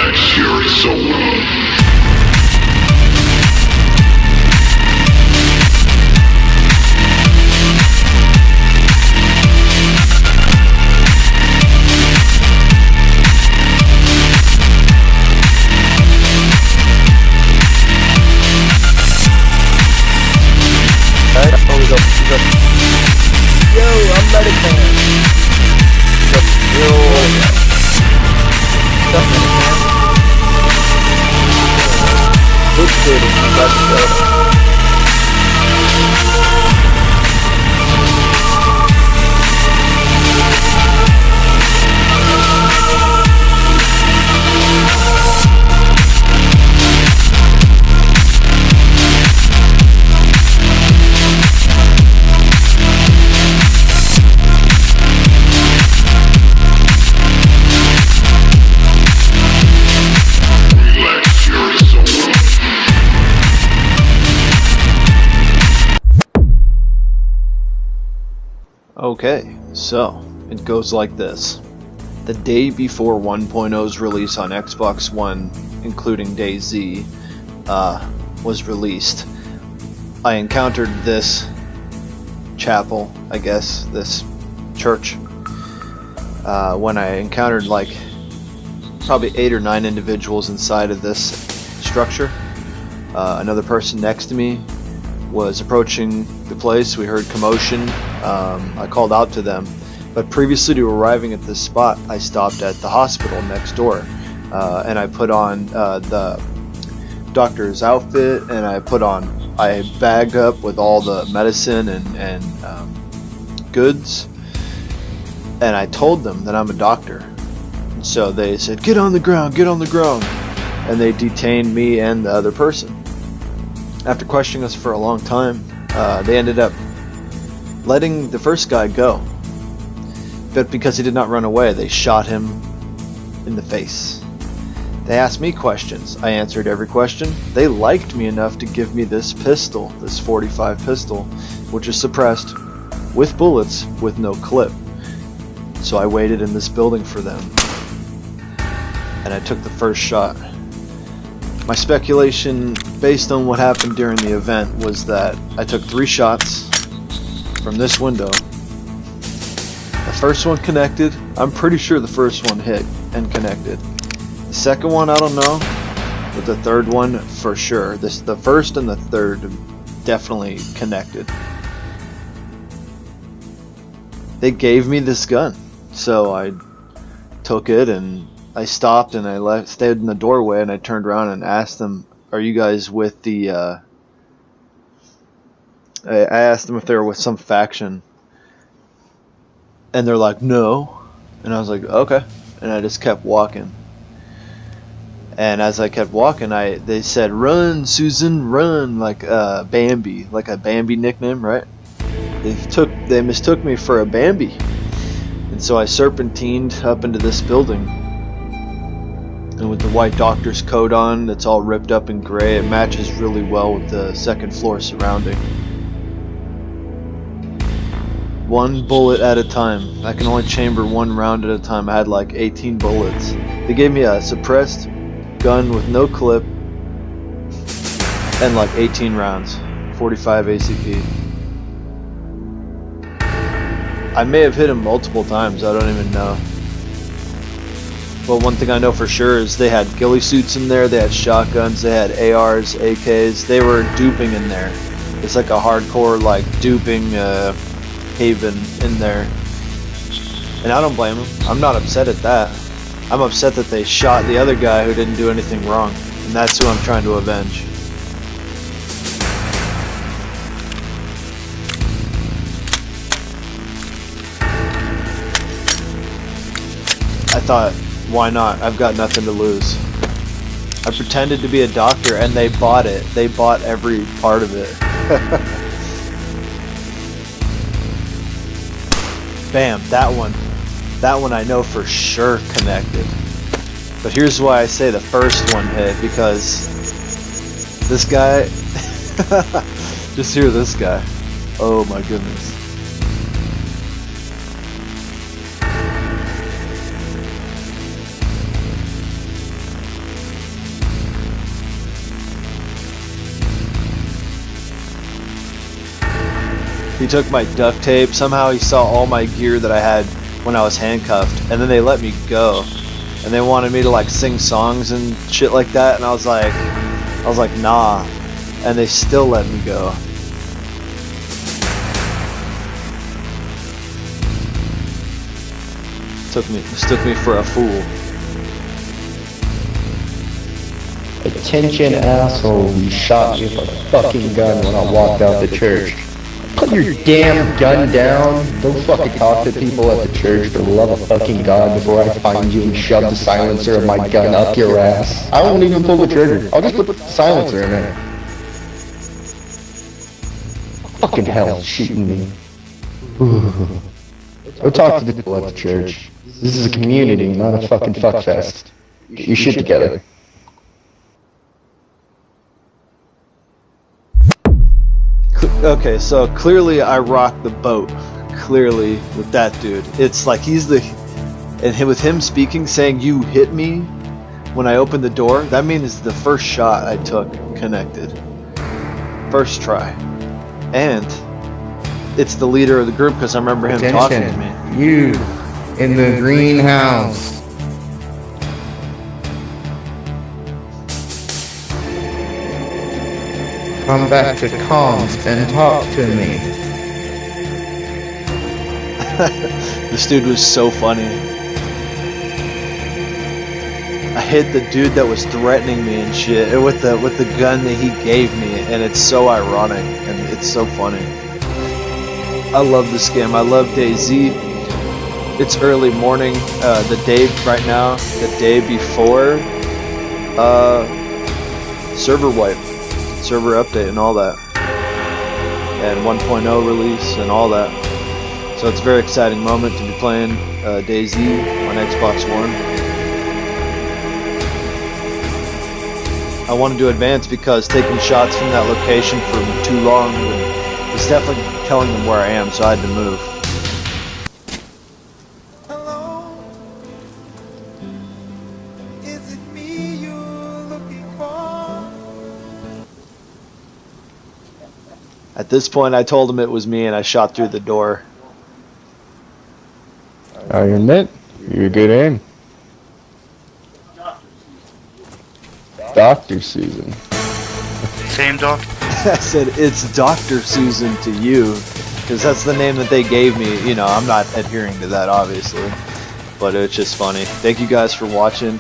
Relax, you're so wrong. Yo, I'm Medic Man. Looks good if you got the show. Okay, so it goes like this. The day before 1.0's release on Xbox One, including DayZ, was released, I encountered this chapel, I guess, this church, when I encountered like probably 8 or 9 individuals inside of this structure. Another person next to me was approaching the place. We heard commotion. I called out to them, but previously to arriving at this spot, I stopped at the hospital next door, and I put on the doctor's outfit, and I bagged up with all the medicine and goods, and I told them that I'm a doctor. And so they said, "Get on the ground, get on the ground," and they detained me and the other person. After questioning us for a long time, they ended up letting the first guy go. But because he did not run away, they shot him in the face. They asked me questions. I answered every question. They liked me enough to give me this pistol, this 45 pistol, which is suppressed with bullets with no clip. So I waited in this building for them, and I took the first shot. My speculation, based on what happened during the event, was that I took 3 shots from this window. The first one connected. I'm pretty sure the first one hit and connected. The second one, I don't know, but the third one for sure. The first and the third definitely connected. They gave me this gun, so I took it and I stopped and I stayed in the doorway, and I turned around and asked them, "Are you guys with the?" I asked them if they were with some faction, and they're like, "No," and I was like, "Okay," and I just kept walking. And as I kept walking, they said, "Run, Susan, run!" Like Bambi, like a Bambi nickname, right? They mistook me for a Bambi, and so I serpentined up into this building. And with the white doctor's coat on, that's all ripped up and gray, it matches really well with the second floor surrounding. One bullet at a time. I can only chamber 1 round at a time. I had like 18 bullets. They gave me a suppressed gun with no clip and like 18 rounds, 45 ACP. I may have hit him multiple times, I don't even know. Well, one thing I know for sure is they had ghillie suits in there, they had shotguns, they had ARs, AKs, they were duping in there. It's like a hardcore like duping haven in there. And I don't blame them. I'm not upset at that. I'm upset that they shot the other guy who didn't do anything wrong. And that's who I'm trying to avenge. I thought, why not? I've got nothing to lose. I pretended to be a doctor and they bought it. They bought every part of it. Bam, that one. That one I know for sure connected. But here's why I say the first one hit, because this guy, just hear this guy. Oh my goodness. He took my duct tape. Somehow he saw all my gear that I had when I was handcuffed, and then they let me go. And they wanted me to like sing songs and shit like that, and I was like nah. And they still let me go. Mistook me for a fool. Attention asshole, you shot me with a fucking gun when I walked out the church. Put your damn gun down. Don't fucking talk to people at the church for the love of fucking God before I find you and shove the silencer of my gun up your ass. I won't even pull the trigger. I'll just put the silencer in there. Fucking hell, shooting me. Go talk to the people at the church. This is a community, not a fucking fuckfest. Get your shit together. Okay, so clearly I rock the boat. Clearly with that dude. It's like he's the... And with him speaking, saying you hit me when I opened the door, that means the first shot I took connected. First try. And it's the leader of the group because I remember him talking to me. You in the greenhouse. Come back to comms and talk to me. This dude was so funny. I hit the dude that was threatening me and shit with the gun that he gave me, and it's so ironic and it's so funny. I love this game. I love DayZ. It's early morning. The day right now, the day before server wipe, server update, and all that, and 1.0 release and all that. So it's a very exciting moment to be playing DayZ on Xbox One. I wanted to advance because taking shots from that location for too long was definitely telling them where I am, so I had to move. Hello? Is it me you're looking for? At this point, I told him it was me, and I shot through the door. I admit, you're a good aim. Dr. Susan. Same doc. I said, it's Dr. Susan to you, because that's the name that they gave me. You know, I'm not adhering to that, obviously, but it's just funny. Thank you guys for watching.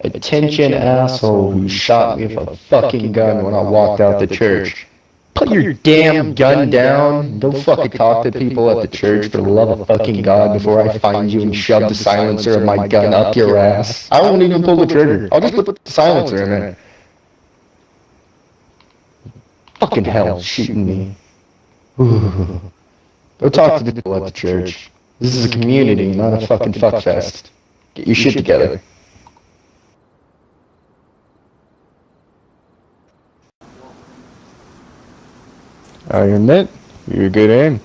Attention asshole who shot me with a fucking gun when I walked out the church. Put your damn gun down. Don't fucking talk to people at the church for the love of fucking God before I find you and shove the silencer of my gun up your ass. I won't even pull the trigger. I'll just put the silencer in there. Fucking hell, shooting me. Go talk to the people at the church. This is a community, not a fucking fuckfest. Get your shit together. I admit, you're a good aim.